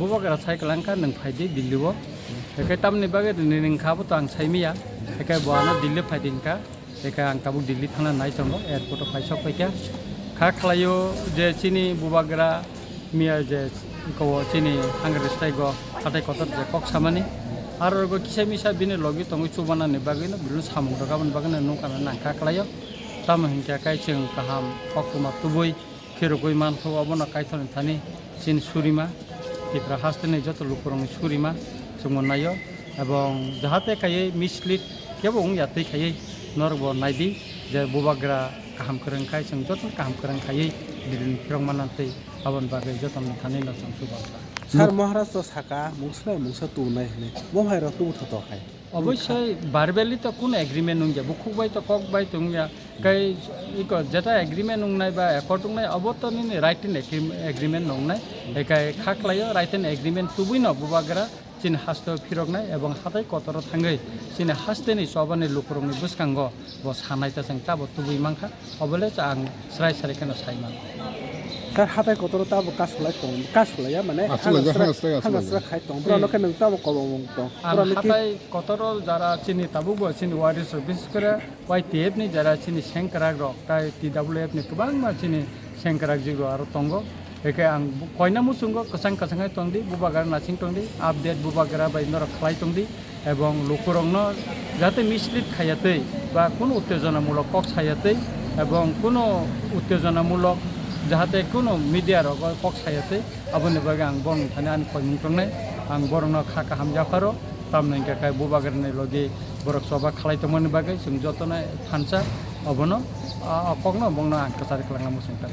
bubagra cyclangka nang phaidi Delhi o ekai tamni bage ning khabo to ang saimiya ekai boana Delhi phaidinka ekai ang tabu Delhi thana nai tongo airport o phaisok paikya kha khlayo je chini bubagra miya je ko chini hangre staigo hatai kotor je kok samani aro go kisai misa bini logi tongo chubana ni bage no bilu samung do gaban bage no kana nang kha khlayo tam hingka kai cheng kaham kokuma tubui khirogoi man tho abona kai thon thani chin surima Tipra হাসতেনে যত লোকরং সুরিমা সুমনায় এবং যাহাতে খাইয়ে mislead কেবং ইয়াতে খাইয়ে নরব নাইদি যে বুবাগ্রা কাহাম করং খাই जों যত কাহাম করং খাইয়ে দিন ফিরং মানাতে আবন বাগে যত থানে না সুবা স্যার মহারাষ্ট্র সাকা মুসলাই মুসা তুনাই হনে মহাইরা তু থত খাই অবশ্যই বারবেলি তো কোন এগ্রিমেন্ট নং যা বুকুবাই তো কক বাই তুংয়া কাই ইকো যেটা এগ্রিমেন্ট নং নাই বা একর্ড নং নাই অবতনি রাইট ইন এগ্রিমেন্ট নং নাই একাই খাকলাयो রাইট ইন এগ্রিমেন্ট তুবুই ন বুবাগরা চিন হাস্ত ফিরক নাই এবং হাতাই কতর থাঙ্গৈ চিন হাস্তেনি সবানি লুকরংনি বুসকাঙ্গ ব সানাইতা जों তাবো তুবুই মাংখা অবলে আং স্রাই সারি কেন সাইমান স্যার হাতাই কতর তাবো কাসলাই তং কাসলাইয়া মানে হাঙ্গাসরা খাই তং ব্রনো কে নং তাবো কবং তং আর হাতাই কতর যারা চিনি তাবুগো চিনি ওয়ারি সার্ভিস করে YTF ni যারা চিনি সেংকরাগ রক তাই TWF ni গোবাং মা চিনি সেংকরাগ জিগো আর তঙ্গ একে আং কয়না মুসুঙ্গ কসাং কসাংই তংদি বুবাগার নাচিং তংদি আপডেট বুবাগারা বাই নর খাই তংদি এবং লোকরংন যাতে মিসলিড খাইয়াতে বা কোনো উত্তেজনামূলক কক খাইয়াতে এবং কোনো উত্তেজনামূলক যাহাতে কোনো মিডিয়ার কক খাইয়াতে আবনি বাগে আং বং থানে আন কয়মুং তংনে আং বরং খাকা হামজাফারো তামनै কাকাय বুবাগারनि লগে বরক সভা খালাইতমनि बागै जों जतनाय फानसा अबनो अकगनो बंनो आं कसारि खालामना मुसुंता